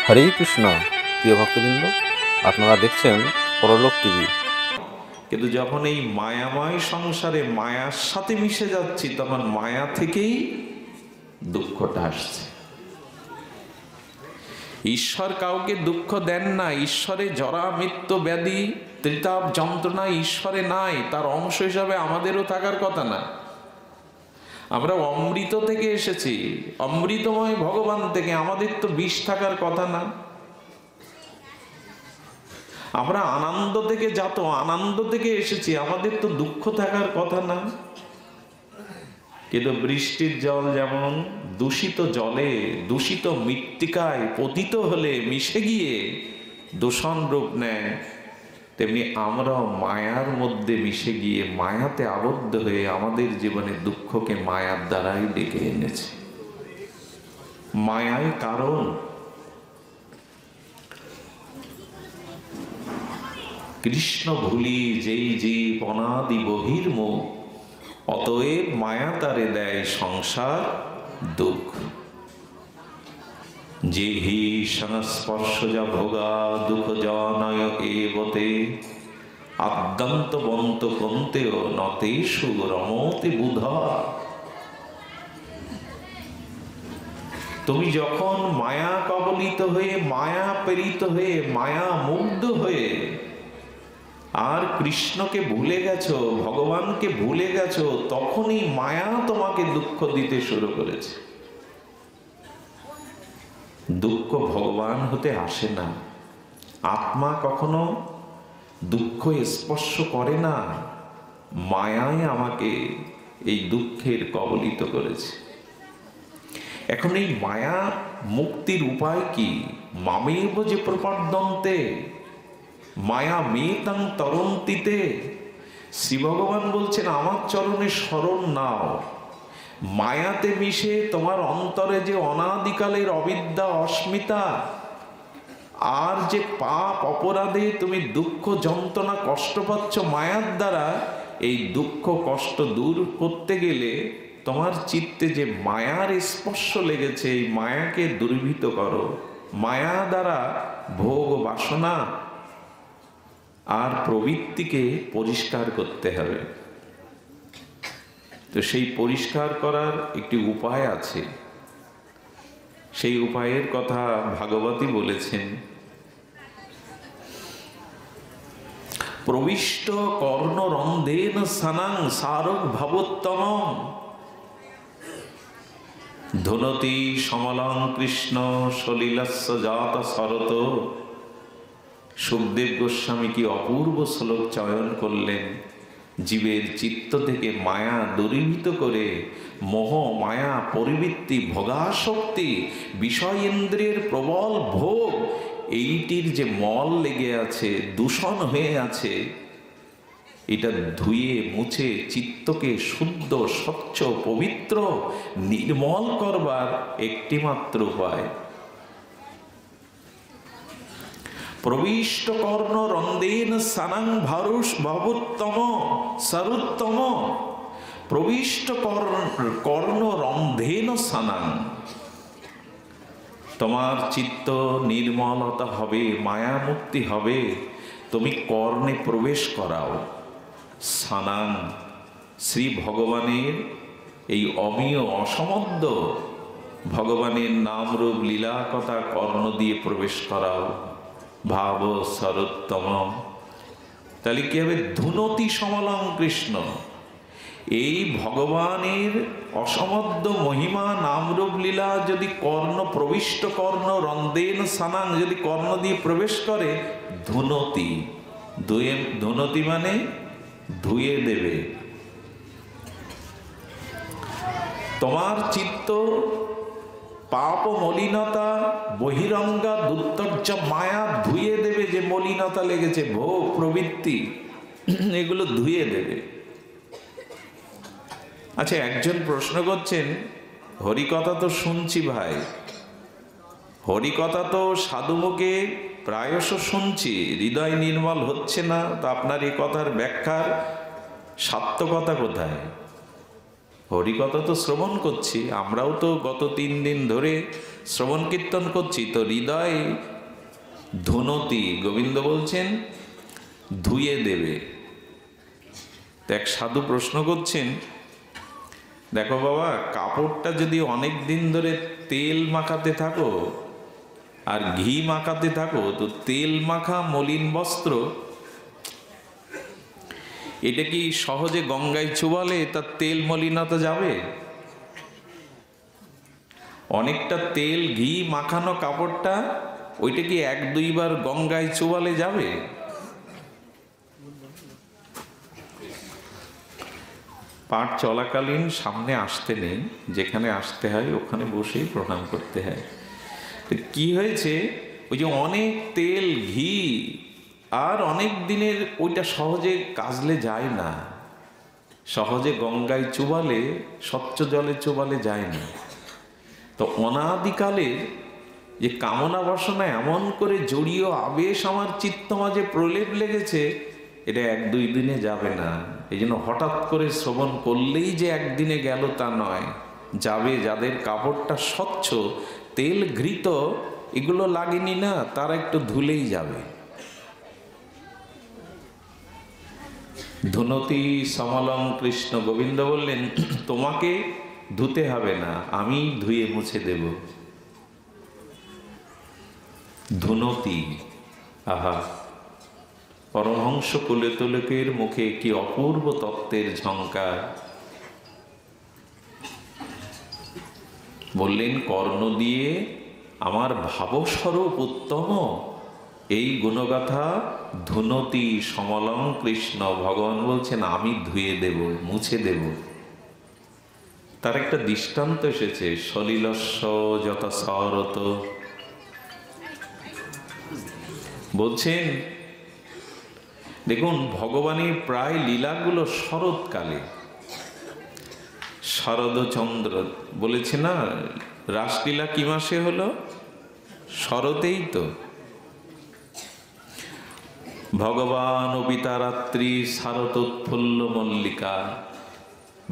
হরে কৃষ্ণ। প্রিয় ভক্তবৃন্দ, আপনারা দেখছেন পরলোক টিভি। কিন্তু যখন এই মায়াময় সংসারে মায়ার সাথে মিশে যাচ্ছি, তখন মায়া থেকেই দুঃখটা আসছে। ঈশ্বর কাউকে দুঃখ দেন না। ঈশ্বরে জরা মৃত্যু ব্যাধি ত্রিতাপ যন্ত্রণা ঈশ্বরে নাই, তার অংশ হিসাবে আমাদেরও থাকার কথা না। আমরা অমৃত থেকে এসেছি, অমৃতময় ভগবান থেকে, আমাদের তো বিষ থাকার কথা না। আমরা আনন্দ থেকে জাত, আনন্দ থেকে এসেছি, আমাদের তো দুঃখ থাকার কথা না। কিন্তু বৃষ্টির জল যেমন দূষিত জলে, দূষিত মৃত্তিকায় পতিত হলে মিশে গিয়ে দূষণ রূপ নেয়, তেমনি আমরাও মায়ার মধ্যে মিশে গিয়ে মায়াতে আবদ্ধ হয়ে আমাদের জীবনে দুঃখকে মায়ার দ্বারাই ডেকে এনেছি। মায়াই কারণ। কৃষ্ণ ভুলি যেই জীব অনাদি বহির্মুখ, অতএব মায়া তারে দেয় সংসার দুঃখ। যে হি সংস্পর্শজা ভোগা দুঃখ জনয় এবতে, আদ্যন্তবন্ত কন্তেও নতেষু রমতে বুধা। তুমি যখন মায়া কবলিত হয়ে, মায়া প্রেরিত হয়ে, মায়া মুগ্ধ হয়ে আর কৃষ্ণকে ভুলে গেছো, ভগবানকে ভুলে গেছো, তখনই মায়া তোমাকে দুঃখ দিতে শুরু করেছে। দুঃখ ভগবান হতে আসে না। আত্মা কখনো দুঃখ স্পর্শ করে না। মায়াই আমাকে এই দুঃখের কবলিত করেছে। এখন এই মায়া মুক্তির উপায় কি? মামেব যে প্রপদ্যন্তে মায়া মেতাং তরন্তিতে। শ্রী ভগবান বলছেন, আমার চরণে শরণ নাও। মায়াতে মিশে তোমার অন্তরে যে অনাদিকালের অবিদ্যা, অস্মিতা আর যে পাপ অপরাধে তুমি দুঃখ যন্ত্রণা কষ্ট পাচ্ছ মায়ার দ্বারা, এই দুঃখ কষ্ট দূর করতে গেলে তোমার চিত্তে যে মায়ার স্পর্শ লেগেছে, এই মায়াকে দূরীভূত করো। মায়া দ্বারা ভোগ বাসনা আর প্রবৃত্তিকে পরিষ্কার করতে হবে। তো সেই পরিষ্কার করার একটি উপায় আছে। সেই উপায়ের কথা ভাগবতী বলেছেন, প্রবিষ্ট কর্ণরন্ধেন স্থানাং সারক ভবোত্তম, ধুনতি সমলং কৃষ্ণ সলিলস্য জাত শরত। সুখদেব গোস্বামী কি অপূর্ব শ্লোক চয়ন করলেন। জীবের চিত্ত থেকে মায়া দূরীভূত করে মোহ মায়া পরিবৃত্তি ভোগাসক্তি বিষয় ইন্দ্রিয়ের প্রবল ভোগ, এইটির যে মল লেগে আছে, দূষণ হয়ে আছে, এটা ধুয়ে মুছে চিত্তকে শুদ্ধ স্বচ্ছ পবিত্র নির্মল করবার একটি মাত্র উপায়। প্রবিষ্ট কর্ণ রন্দেন সানাং ভারুষ ভবোত্তম সরুত্তম। প্রবিষ্ট কর্ণ রন্ধেন সানাং। তোমার চিত্ত নির্মলতা হবে, মায়া মুক্তি হবে, তুমি কর্ণে প্রবেশ করাও। সানাং, শ্রী ভগবানের এই অমীয় অসমদ্য ভগবানের নাম রূপ লীলা কথা কর্ণ দিয়ে প্রবেশ করাও। ভাব সরোত্তম। তাহলে কি হবে? ধুনতি সমলং কৃষ্ণ। এই ভগবানের অসমদ্য মহিমা নামরূপ লীলা যদি কর্ণ প্রবিষ্ট কর্ণ রন্দেন সানাং যদি কর্ণ দিয়ে প্রবেশ করে, ধুনতি। ধুনতি মানে ধুয়ে দেবে। তোমার চিত্ত পাপ মলিনতা বহিরঙ্গা দুর্তর্য মায়া ধুয়ে দেবে। যে মলিনতা লেগেছে, ভোগ প্রবৃত্তি, এগুলো ধুয়ে দেবে। আচ্ছা, একজন প্রশ্ন করছেন, হরিকথা তো শুনছি ভাই, হরিকথা তো সাধুমুখে প্রায়শ শুনছি, হৃদয় নির্মল হচ্ছে না, তো আপনার এই কথার ব্যাখ্যার সার্থকতা কোথায়? হরিকথা তো শ্রবণ করছি, আমরাও তো গত 3 দিন ধরে শ্রবণ কীর্তন করছি, তো হৃদয় ধুনতি, গোবিন্দ বলছেন ধুয়ে দেবে। তো এক সাধু প্রশ্ন করছেন, দেখো বাবা, কাপড়টা যদি অনেক দিন ধরে তেল মাখাতে থাকো আর ঘি মাখাতে থাকো, তো তেল মাখা মলিন বস্ত্র এটা কি সহজে গঙ্গায় চুবালে তার তেল মলিনতা যাবে? অনেকটা তেল ঘি মাখানো কাপড়টা ওইটা কি 1-2 বার গঙ্গায় চুবালে যাবে? পাঠ চলাকালীন সামনে আসতে নেই, যেখানে আসতে হয় ওখানে বসেই প্রণাম করতে হয়। তো কি হয়েছে, ওই যে অনেক তেল ঘি আর অনেক দিনের ওইটা সহজে কাজলে যায় না, সহজে গঙ্গায় চুবালে, স্বচ্ছ জলে চুবালে যায় না। তো অনাদিকালের যে কামনা বাসনা এমন করে জড়িয়ে আবেশ আমার চিত্ত মাঝে প্রলেপ লেগেছে, এটা 1-2 দিনে যাবে না। এই জন্য হঠাৎ করে শ্রবণ করলেই যে একদিনে গেল তা নয়, যাবে। যাদের কাপড়টা স্বচ্ছ, তেল ঘৃত এগুলো লাগেনি না, তারা একটু ধুলেই যাবে। ধুনতি সমলং কৃষ্ণ, গোবিন্দ বললেন তোমাকে ধুতে হবে না, আমি ধুয়ে মুছে দেব। ধুনতি, আহা, পরমহংস কুলতিলকের মুখে কি অপূর্ব তত্ত্বের ঝঙ্কার। বললেন কর্ণ দিয়ে আমার ভাবস্বরূপ উত্তম, এই গুণগাথা ধুনতি সমলং কৃষ্ণ, ভগবান বলছেন আমি ধুয়ে দেব, মুছে দেব। তার একটা দৃষ্টান্ত এসেছে, সলিলস্য যথা সরত। বলছেন দেখুন, ভগবানের প্রায় লীলাগুলো শরৎকালে, শরদচন্দ্র বলেছে না, রাসলীলা কি মাসে হলো? শরতেই তো। ভগবান অপিতা রাত্রি শারদোৎফুল্ল মল্লিকা,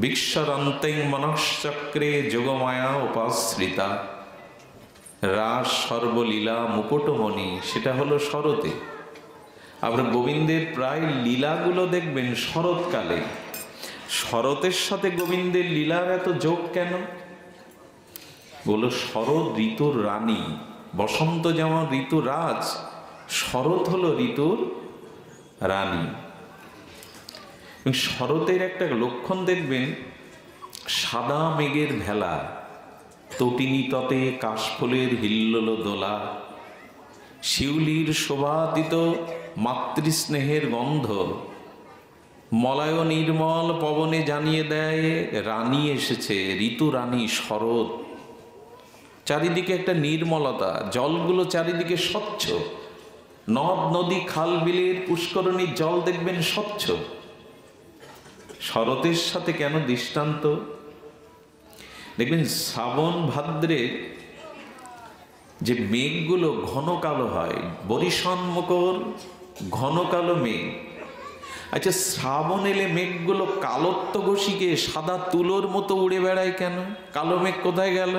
বিশ্বরন্তেং মনশ্চক্রে যোগমায়া উপাশ্রিতা। রাস সর্বলীলা মুকুটমণি, সেটা হলো শরতে। আবার গোবিন্দের প্রায় লীলাগুলো দেখবেন শরৎকালে। শরতের সাথে গোবিন্দের লীলার এত যোগ কেন? বলো শরৎ ঋতুর রানী, বসন্ত যেমন ঋতু রাজ, শরৎ হলো ঋতুর রানী। শরতের একটা লক্ষণ দেখবেন, সাদা মেঘের ভেলা, তটিনী তটে কাশফুলের হিল্লোল দোলা, শিউলির শোভাতীত মাতৃস্নেহের গন্ধ, মলয় নির্মল পবনে জানিয়ে দেয় রানী এসেছে, ঋতু রানী শরৎ। চারিদিকে একটা নির্মলতা, জলগুলো চারিদিকে স্বচ্ছ, নদ নদী খাল বিলের পুষ্করণীর জল দেখবেন স্বচ্ছ। শরতের সাথে কেন দৃষ্টান্ত? দেখবেন শ্রাবণ ভাদ্রে যে মেঘগুলো ঘন কালো হয়, বরিশন মকর ঘন কালো মেঘ। আচ্ছা, শ্রাবণ এলে মেঘগুলো কালত্ব ঘষিকে সাদা তুলোর মতো উড়ে বেড়ায় কেন? কালো মেঘ কোথায় গেল?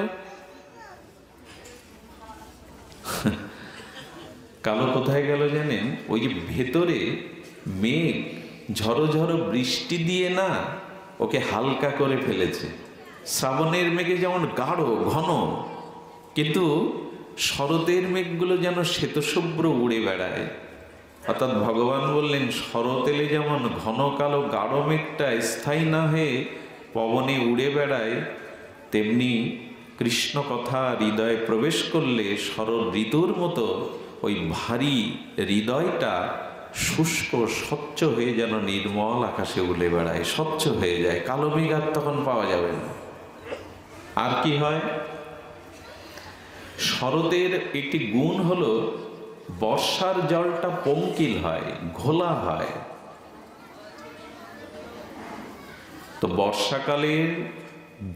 কালো কোথায় গেল জানেন? ওই যে ভেতরে মেঘ ঝড়ো ঝড়ো বৃষ্টি দিয়ে না ওকে হালকা করে ফেলেছে। শ্রাবণের মেঘে যেমন গাঢ় ঘন, কিন্তু শরতের মেঘগুলো যেন শ্বেতশুভ্র উড়ে বেড়ায়। অর্থাৎ ভগবান বললেন শরৎ এলে যেমন ঘন কালো গাঢ় মেঘটা স্থায়ী না হয়ে পবনে উড়ে বেড়ায়, তেমনি কৃষ্ণ কথা হৃদয়ে প্রবেশ করলে শরৎ ঋতুর মতো ওই ভারী হৃদয়টা শুষ্ক স্বচ্ছ হয়ে যেন নির্মল আকাশে উড়ে বেড়ায়, স্বচ্ছ হয়ে যায়। কালো মেঘ আর তখন পাওয়া যাবে না। আর কি হয়? শরতের একটি গুণ হলো বর্ষার জলটা পঙ্কিল হয়, ঘোলা হয়। তো বর্ষাকালের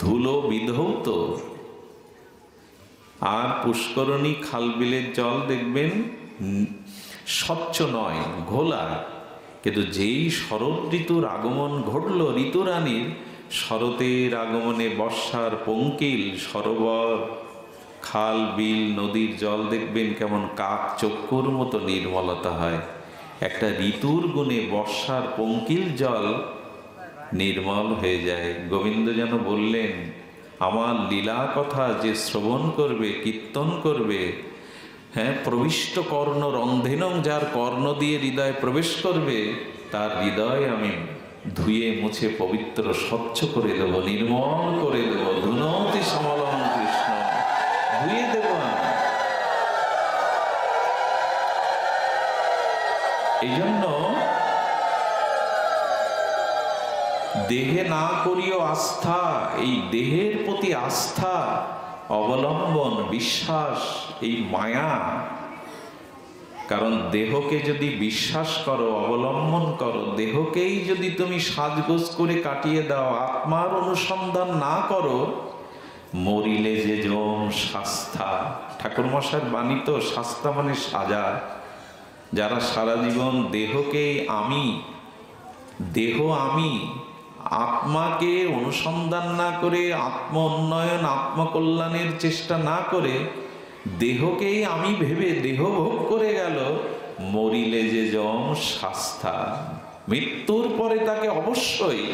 ধুলো বিধৌত, আর পুষ্করণী খাল বিলের জল দেখবেন স্বচ্ছ নয়, ঘোলা। কিন্তু যেই শরৎ ঋতুর আগমন ঘটল ঋতুরানীর, শরতের আগমনে বর্ষার পঙ্কিল সরোবর, খাল বিল নদীর জল দেখবেন কেমন কাক চক্ষুর মতো নির্মলতা হয়। একটা ঋতুর গুণে বর্ষার পঙ্কিল জল নির্মল হয়ে যায়। গোবিন্দ যেন বললেন, আমার লীলা কথা যে শ্রবণ করবে, কীর্তন করবে, হ্যাঁ, প্রবিষ্ট কর্ণ রন্ধেনং, যার কর্ণ দিয়ে হৃদয়ে প্রবেশ করবে, তার হৃদয় আমি ধুয়ে মুছে পবিত্র স্বচ্ছ করে দেব, নির্মল করে দেব। ধুনতি সমলং কৃষ্ণ, ধুয়ে দেব আমি। এই জন্য দেহে না করিও আস্থা, এই দেহের প্রতি আস্থা, অবলম্বন, বিশ্বাস, এই মায়া। কারণ দেহকে যদি বিশ্বাস করো, অবলম্বন করো, দেহকেই যদি তুমি সাজগোজ করে কাটিয়ে দাও, আত্মার অনুসন্ধান না করো, মরিলে যে জম শাস্তা। ঠাকুর মশাইয়ের বাণী তো, শাস্তা মানে সাজা। যারা সারা জীবন দেহকেই আমি, দেহ আমি, আত্মাকে অনুসন্ধান না করে, আত্ম উন্নয়ন, আত্মকল্যাণের চেষ্টা না করে, দেহকেই আমি ভেবে দেহ ভোগ করে গেল, মরিলে যে জম শাস্তা। মৃত্যুর পরে তাকে অবশ্যই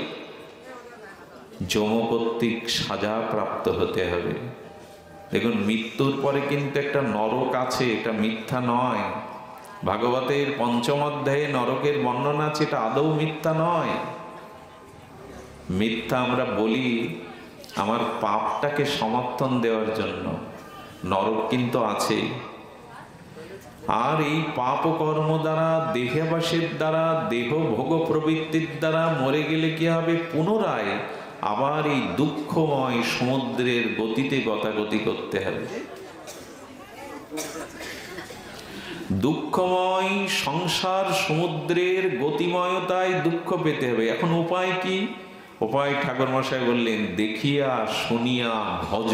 যম কর্তৃক সাজা প্রাপ্ত হতে হবে। দেখুন, মৃত্যুর পরে কিন্তু একটা নরক আছে, এটা মিথ্যা নয়। ভাগবতের ৫ম অধ্যায়ে নরকের বর্ণনা আছে, এটা আদৌ মিথ্যা নয়। মিথ্যা আমরা বলি আমার পাপটাকে সমর্থন দেওয়ার জন্য। নরক কিন্তু আছে। আর এই পাপ কর্ম দ্বারা, দেহাবাসের দ্বারা, দেহ ভোগ প্রবৃত্তির দ্বারা মরে গেলে কি হবে? পুনরায় আবার এই দুঃখময় সমুদ্রের গতিতে গতাগতি করতে হবে। দুঃখময় সংসার সমুদ্রের গতিময়তায় দুঃখ পেতে হবে। এখন উপায় কি? উপায় ঠাকুর মশাই বললেন, দেখিয়া শুনিয়া ভজ।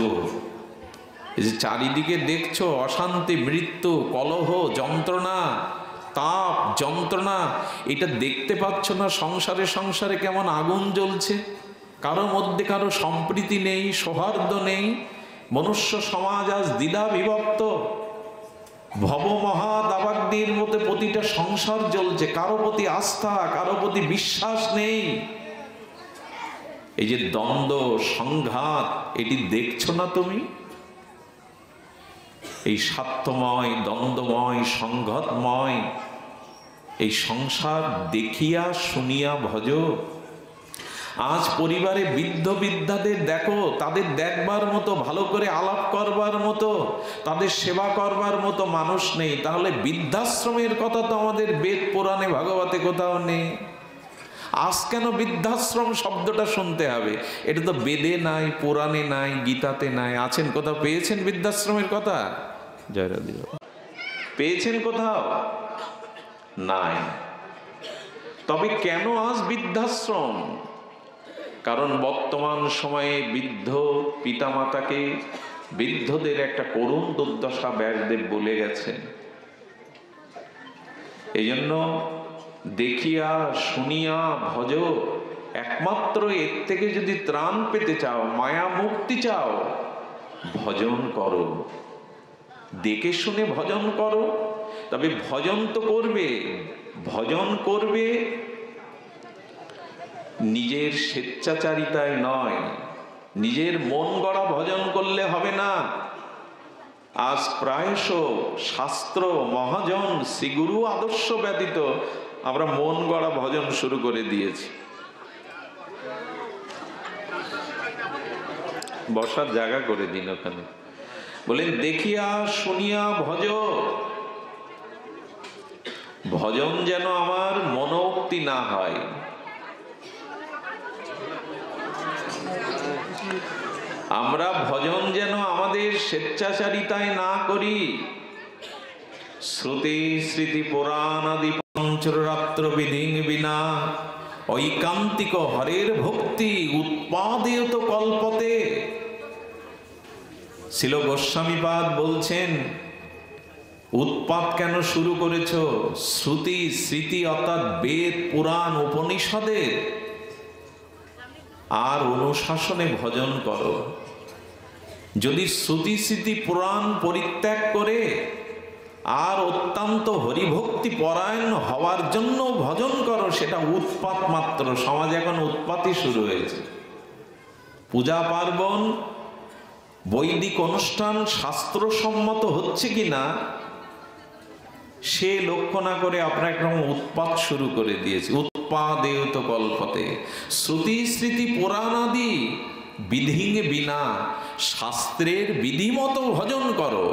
এই যে চারিদিকে দেখছো অশান্তি, মৃত্যু, কলহ, যন্ত্রণা, তাপ, যন্ত্রণা, এটা দেখতে পাচ্ছ না? সংসারে সংসারে কেমন আগুন জ্বলছে, কারো মধ্যে কারো সম্প্রীতি নেই, সৌহার্দ্য নেই। মনুষ্য সমাজ আজ দ্বিধা বিভক্ত। ভব মহা দাবাগ্নির মধ্যে প্রতিটা সংসার জ্বলছে, কারো প্রতি আস্থা, কারো প্রতি বিশ্বাস নেই। এই যে দ্বন্দ্ব, সংঘাত, এটি দেখছো না তুমি? এই স্বার্থময়, দ্বন্দ্বময়, সংঘাতময় এই সংসার দেখিয়া শুনিয়া ভজ। আজ পরিবারে বৃদ্ধ বৃদ্ধাদের দেখো, তাদের দেখবার মতো, ভালো করে আলাপ করবার মতো, তাদের সেবা করবার মতো মানুষ নেই। তাহলে বৃদ্ধাশ্রমের কথা তো আমাদের বেদ পুরাণে ভাগবতে কোথাও নেই। আজ কেন বৃদ্ধাশ্রম শব্দটা শুনতে হবে? এটা তো বেদে নাই, পুরাণে নাই, গীতাতে নাই। আছেন কোথাও? পেয়েছেন বৃদ্ধাশ্রমের কথা? জয়রাধি। পেয়েছেন কোথাও? নাই। তবে কেন আজ বৃদ্ধাশ্রম? কারণ বর্তমান সময়ে বৃদ্ধ পিতামাতাকে, বৃদ্ধদের একটা করুণ দুর্দশা ব্যাসদেব বলে গেছেন। এই জন্য দেখিয়া শুনিয়া ভজ। একমাত্র এর থেকে যদি ত্রাণ পেতে চাও, মায়া মুক্তি চাও, ভজন করো। দেখে শুনে ভজন করো। তবে ভজন তো করবে, ভজন করবে নিজের স্বেচ্ছাচারিতায় নয়। নিজের মন গড়া ভজন করলে হবে না। আজ প্রায়শ শাস্ত্র, মহাজন, শ্রীগুরু আদর্শ ব্যতীত আমরা মন গড়া ভজন শুরু করে দিয়েছি। বসার জায়গা করে দিন ওখানে। বলেন, দেখিয়া শুনিয়া ভজ। ভজন যেন আমার মনোক্তি না হয়। আমরা ভজন যেন আমাদের স্বেচ্ছাচারিতায় না করি। শ্রুতি স্মৃতি পুরাণাদি পঞ্চরাত্র বিধিং বিনা ঐকান্তিক হরের ভক্তি উৎপাদেয়ত কল্পতে। শিল গোস্বামীপাদ বলছেন, উৎপাত কেন শুরু করেছ? শ্রুতি স্মৃতি অর্থাৎ বেদ পুরাণ উপনিষদের আর অনুশাসনে ভজন করো। যদি শ্রুতি স্মৃতি পুরাণ পরিত্যাগ করে আর অত্যন্ত হরিভক্তি পরায়ণ হওয়ার জন্য ভজন করো, সেটা উৎপাত মাত্র। সমাজে এখন উৎপাতই শুরু হয়েছে। পূজা পার্বণ বৈদিক অনুষ্ঠান শাস্ত্রসম্মত হচ্ছে কিনা সে লক্ষ্য না করে আপনারা একরকম উৎপাত শুরু করে দিয়েছে। উৎপাদেয়ত কল্পতে, শ্রুতি স্মৃতি পুরাণ আদি বিধিং বিনা, শাস্ত্রের বিধিমতো ভজন করো।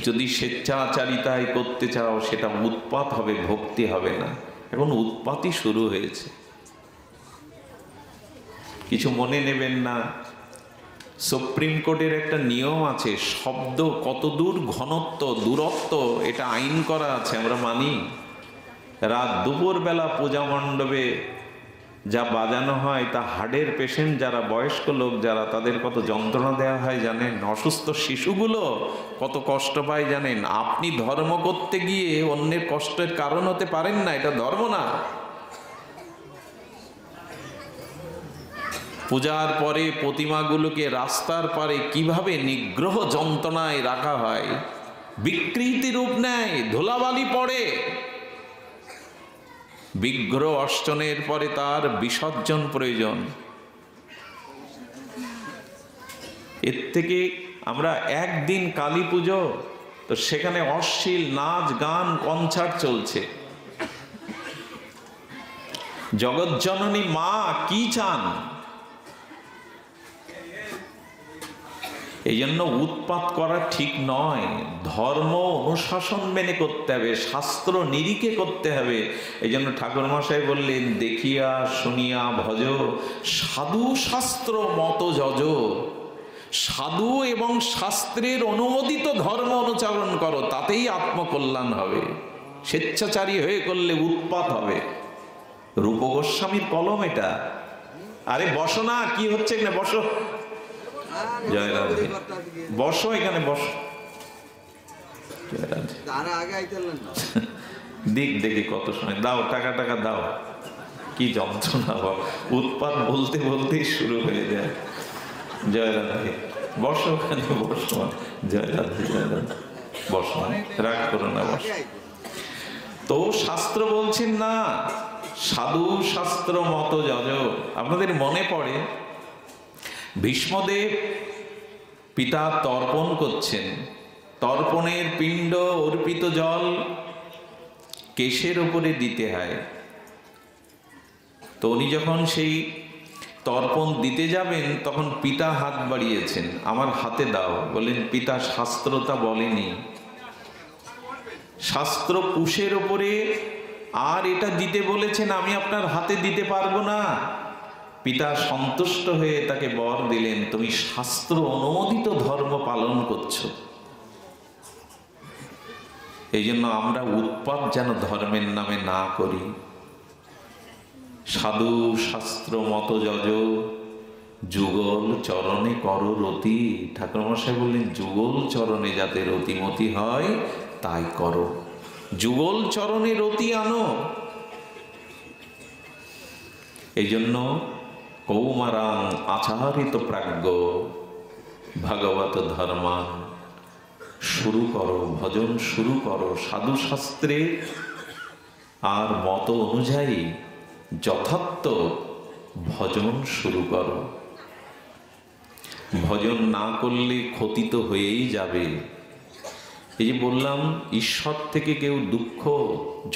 যদি স্বেচ্ছাচারিতায় করতে চাও সেটা উৎপাত হবে, ভক্তি হবে না। এখন উৎপাতই শুরু হয়েছে। কিছু মনে নেবেন না, সুপ্রিম কোর্টের একটা নিয়ম আছে, শব্দ কতদূর ঘনত্ব দূরত্ব এটা আইন করা আছে, আমরা মানি। রাত দুপুর বেলা পূজা মণ্ডপে যা বাজানো হয় তা হার্টের পেশেন্ট যারা, বয়স্ক লোক যারা, তাদের কত যন্ত্রণা দেওয়া হয় জানেন? অসুস্থ শিশুগুলো কত কষ্ট পায় জানেন? আপনি ধর্ম করতে গিয়ে অন্যের কষ্টের কারণ হতে পারেন না, এটা ধর্ম না। পূজার পরে প্রতিমাগুলোকে রাস্তার পারে কিভাবে নিগ্রহ যন্ত্রণায় রাখা হয়, বিকৃতি রূপ নেয়, ধুলাবালি পড়ে। বিগ্রহ অর্চনের পরে তার বিসর্জন প্রয়োজন। এর থেকে আমরা একদিন কালী পুজো, তো সেখানে অশ্লীল নাচ গান কনসার্ট চলছে। জগজ্জননী মা কি চান? এই জন্য উৎপাত করা ঠিক নয়। ধর্ম অনুশাসন মেনে করতে হবে, শাস্ত্র নিরিখে করতে হবে। এই জন্য ঠাকুর মশাই বললেন, দেখিয়া শুনিয়া ভজ, সাধু শাস্ত্র মত যজ। সাধু এবং শাস্ত্রের অনুমোদিত ধর্ম অনুচারণ করো, তাতেই আত্মকল্যাণ হবে। স্বেচ্ছাচারী হয়ে করলে উৎপাত হবে। রূপ গোস্বামীর কলম এটা। আরে বসো না, কি হচ্ছে এখানে? বসো। জয় রাধে। বসো এখানে, বসো। জয় রাধে। দিক দেখি কত সময়। দাও টাকা, টাকা দাও। কি যন্ত্রণা, উৎপাত বলতে বলতেই শুরু হয়ে যায়। জয় রাধে। বসো ওখানে, বসো। জয় রাধে, জয় রাধে। বসো, রাগ করো না, বসো। তো শাস্ত্র বলছেন না, সাধু শাস্ত্র মত যজ। আপনাদের মনে পড়ে ভীষ্মদেব পিতা তর্পণ করছেন, তর্পণের পিণ্ড অর্পিত জল কেশের উপরে দিতে হয়। তো উনি যখন সেই তর্পণ দিতে যাবেন তখন পিতা হাত বাড়িয়েছেন, আমার হাতে দাও। বলেন, পিতা শাস্ত্রতা বলেনি, শাস্ত্র কুশের উপরে আর এটা দিতে বলেছেন, আমি আপনার হাতে দিতে পারবো না। পিতা সন্তুষ্ট হয়ে তাকে বর দিলেন, তুমি শাস্ত্র অনুমোদিত ধর্ম পালন করছো। এই জন্য আমরা উৎপাত যেন ধর্মের নামে না করি। সাধু শাস্ত্র মত যজ, যুগল চরণে করো রতি। ঠাকুরমশাই বললেন, যুগল চরণে যাতে রতিমতি হয় তাই করো। যুগল চরণে রতি আনো। এই জন্য কৌমারাং আচারিত প্রাজ্ঞ ভাগবত ধর্মান, শুরু করো, ভজন শুরু করো সাধু শাস্ত্রে আর মত অনুযায়ী যথার্থ ভজন শুরু করো। ভজন না করলে ক্ষতি তো হয়েই যাবে। এই যে বললাম, ঈশ্বর থেকে কেউ দুঃখ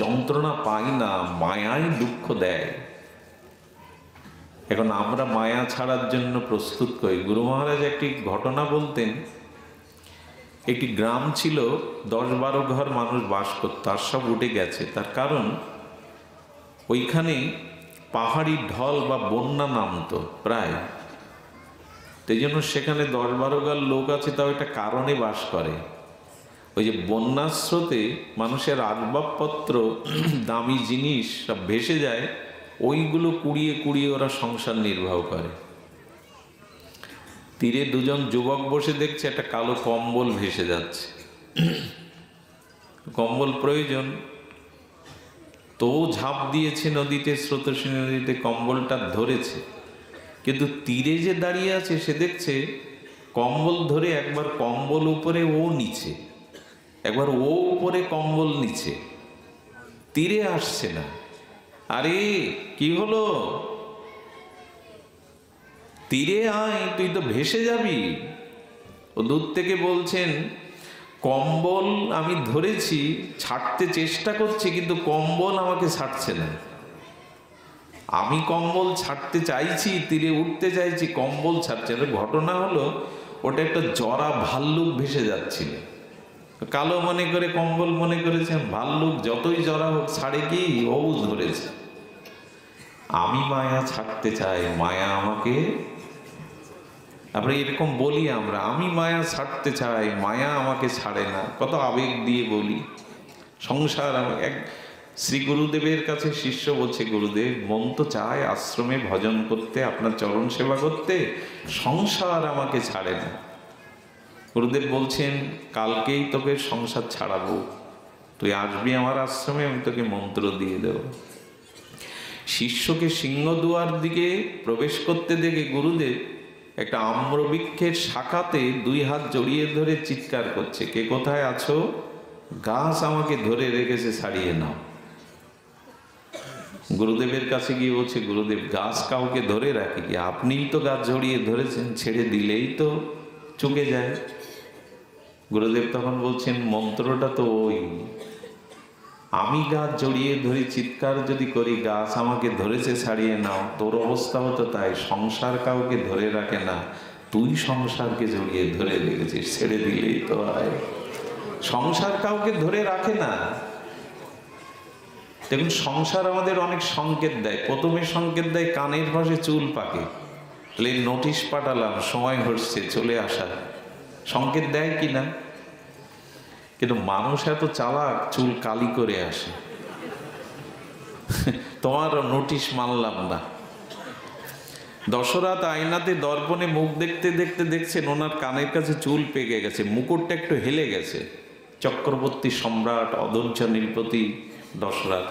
যন্ত্রণা পায় না, মায়াই দুঃখ দেয়। এখন আমরা মায়া ছাড়ার জন্য প্রস্তুত করি। গুরু মহারাজ একটি ঘটনা বলতেন, একটি গ্রাম ছিল, 10-12 ঘর মানুষ বাস করত, আর সব উঠে গেছে। তার কারণ ওইখানে পাহাড়ি ঢল বা বন্যা নামতো প্রায়। সেই জন্য সেখানে 10-12 ঘর লোক আছে, তাও একটা কারণে বাস করে। ওই যে বন্যার স্রোতে মানুষের আসবাবপত্র, দামি জিনিস সব ভেসে যায়, ওইগুলো কুড়িয়ে কুড়িয়ে ওরা সংসার নির্বাহ করে। তীরে দুজন যুবক বসে দেখছে একটা কালো কম্বল ভেসে যাচ্ছে। কম্বল প্রয়োজন, তো ঝাঁপ দিয়েছে নদীতে, স্রোতস্বিনী নদীতে, কম্বলটা ধরেছে। কিন্তু তীরে যে দাঁড়িয়ে আছে সে দেখছে কম্বল ধরে একবার কম্বল উপরে, ও নিচে, একবার ও উপরে, কম্বল নিচে, তীরে আসছে না। আরে কি হলো, তীরে আয়, তুই তো ভেসে যাবি। ও দূর থেকে বলছেন, কম্বল আমি ধরেছি, ছাড়তে চেষ্টা করছি, কিন্তু কম্বল আমাকে ছাড়ছে না। আমি কম্বল ছাড়তে চাইছি, তীরে উঠতে চাইছি, কম্বল ছাড়ছে না। ঘটনা হলো ওটা একটা জরা ভাল্লুক ভেসে যাচ্ছিল। কালো মনে করে, কম্বল মনে করেছেন, ভাল্লুক যতই জরা হোক ছাড়ে কি, ও ধরেছে। আমি মায়া ছাড়তে চাই, মায়া আমাকে, আমরা এরকম বলি আমরা, আমি মায়া ছাড়তে চাই, মায়া আমাকে ছাড়ে না, কত আবেগ দিয়ে বলি। সংসার, এক শ্রী গুরুদেবের কাছে শিষ্য বলছে, গুরুদেব মন তো চায় আশ্রমে ভজন করতে, আপনার চরণ সেবা করতে, সংসার আমাকে ছাড়ে না। গুরুদেব বলছেন, কালকেই তোকে সংসার ছাড়াবো, তুই আসবি আমার আশ্রমে, আমি তোকে মন্ত্র দিয়ে দেব। শিষ্যকে সিংহদুয়ার দিকে প্রবেশ করতে দেখে গুরুদেব একটা আম্রবৃক্ষের শাখাতে 2 হাত জড়িয়ে ধরে চিৎকার করছে, কে কোথায় আছো, গাছ আমাকে ধরে রেখেছে, ছাড়িয়ে নাও। গুরুদেবের কাছে গিয়ে বলছে, গুরুদেব গাছ কাউকে ধরে রাখে কি, আপনিই তো গাছ জড়িয়ে ধরেছেন, ছেড়ে দিলেই তো চুকে যায়। গুরুদেব তখন বলছেন, মন্ত্রটা তো ওই, আমি গাছ জড়িয়ে ধরে চিৎকার যদি করি, গাছ আমাকে ধরেছে, ছাড়িয়ে নাও, তোর অবস্থা হতো তাই। সংসার কাউকে ধরে রাখে না, তুই সংসারকে জড়িয়ে ধরে রেখেছিস, ছেড়ে দিলেই তো হয়। সংসার কাউকে ধরে রাখে না। দেখুন, সংসার আমাদের অনেক সংকেত দেয়। প্রথমে সংকেত দেয় কানের পাশে চুল পাকে, তাহলে নোটিশ পাঠালাম, সময় হচ্ছে চলে আসা, সংকেত দেয় কি না? কিন্তু মানুষ এত চালাক, চুল কালি করে আসে, তোমার নোটিশ মানলাম না। দশরথ আয়নাতে দর্পণে মুখ দেখতে দেখতে দেখছেন ওনার কানের কাছে চুল পেকে গেছে, মুকুটটা একটু হেলে গেছে। চক্রবর্তী সম্রাট, অধৈর্য নৃপতি দশরথ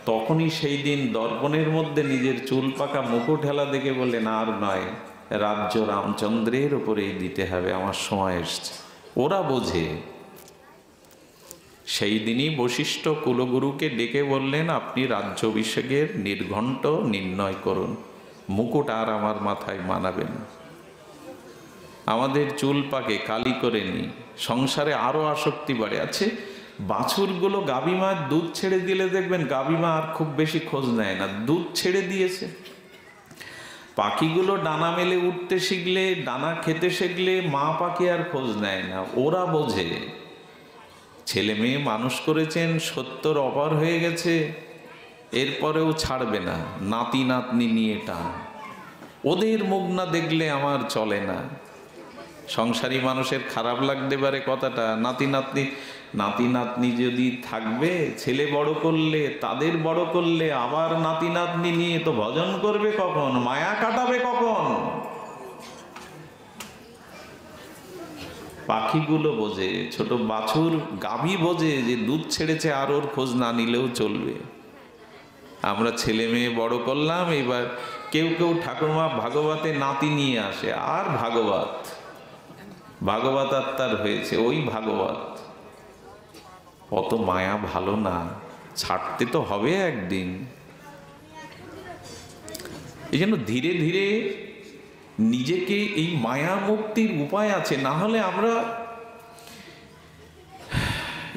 তখনই সেই দিন দর্পণের মধ্যে নিজের চুল পাকা মুকুট হেলা দেখে বললেন, আর নয়, রাজ্য রামচন্দ্রের উপরেই দিতে হবে, আমার সময় এসছে। ওরা বোঝে। সেই দিনই বশিষ্ঠ কুলগুরুকে ডেকে বললেন, আপনি রাজ্যাভিষেকের নির্ঘণ্ট নির্ণয় করুন, মুকুট আর আমার মাথায় মানাবেন। আমাদের চুল পাকে, কালি করে নি, সংসারে আরো আসক্তি বাড়ে। আছে বাছুরগুলো গাভী মার দুধ ছেড়ে দিলে দেখবেন গাভী মা আর খুব বেশি খোঁজ নেয় না, দুধ ছেড়ে দিয়েছে। পাখিগুলো ডানা মেলে উঠতে শিখলে, ডানা খেতে শিখলে মা পাখি আর খোঁজ নেয় না। ওরা বোঝে, ছেলে মেয়ে মানুষ করেছেন, 70 অপার হয়ে গেছে, এরপরেও ছাড়বে না, নাতি নাতনি নিয়ে টান। ওদের মুখ না দেখলে আমার চলে না। সংসারী মানুষের খারাপ লাগতে পারে কথাটা, নাতি নাতনি যদি থাকবে, ছেলে বড় করলে, তাদের বড় করলে, আবার নাতি নাতনি নিয়ে তো ভজন করবে কখন, মায়া কাটাবে কখন? পাখিগুলো বোঝে, ছোট বাছুর গাভী বোঝে যে দুধ ছেড়েছে, আর ওর খোঁজ না নিলেও চলবে। আমরা ছেলে মেয়ে বড় করলাম, এবার কেউ কেউ ঠাকুরমা ভাগবতে নাতি নিয়ে আসে, আর ভাগবত আত্মার হয়েছে, ওই ভাগবত। অত মায়া ভালো না, ছাড়তে তো হবে একদিন। এই জন্য ধীরে ধীরে নিজেকে, এই মায়া মুক্তির উপায় আছে, না হলে আমরা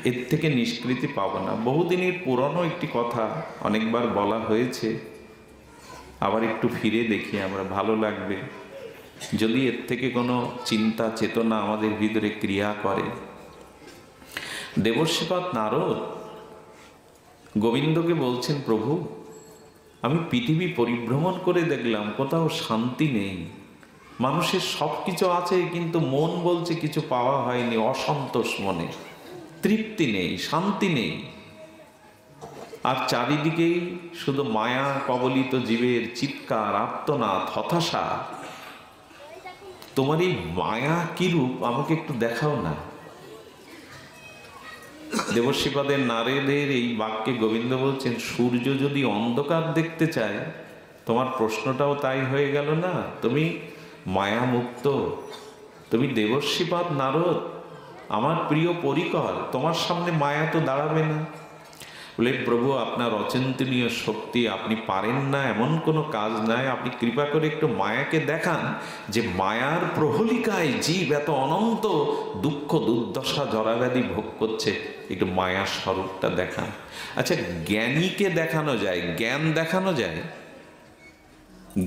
এর থেকে নিষ্কৃতি পাবো না। বহুদিনের পুরনো একটি কথা, অনেকবার বলা হয়েছে, আবার একটু ফিরে দেখি আমরা, ভালো লাগবে যদি এর থেকে কোনো চিন্তা চেতনা আমাদের ভিতরে ক্রিয়া করে। দেবর্ষিপাদ নারদ গোবিন্দকে বলছেন, প্রভু আমি পৃথিবী পরিভ্রমণ করে দেখলাম, কোথাও শান্তি নেই। মানুষের সব কিছু আছে, কিন্তু মন বলছে কিছু পাওয়া হয়নি, অসন্তোষ মনে, তৃপ্তি নেই, শান্তি নেই। আর চারিদিকেই শুধু মায়া কবলিত জীবের চিৎকার, আর্তনাদ, হতাশা। তোমার এই মায়া কি রূপ, আমাকে একটু দেখাও না। দেবশ্রীপাদের নারদের এই বাক্যে গোবিন্দ বলছেন, সূর্য যদি অন্ধকার দেখতে চায়, তোমার প্রশ্নটাও তাই হয়ে গেল না? তুমি মায়ামুক্ত, তুমি দেবশ্রীপাদ নারদ, আমার প্রিয় পরিকর, তোমার সামনে মায়া তো দাঁড়াবে না। বলে, প্রভু আপনার অচিন্তনীয় শক্তি, আপনি পারেন না এমন কোনো কাজ নাই, আপনি কৃপা করে একটু মায়াকে দেখান যে মায়ার প্রহলিকায় জীব এত অনন্ত দুঃখ দুর্দশা জরাব্যাধি ভোগ করছে, একটু মায়ার স্বরূপটা দেখান। আচ্ছা, জ্ঞানীকে দেখানো যায়, জ্ঞান দেখানো যায়?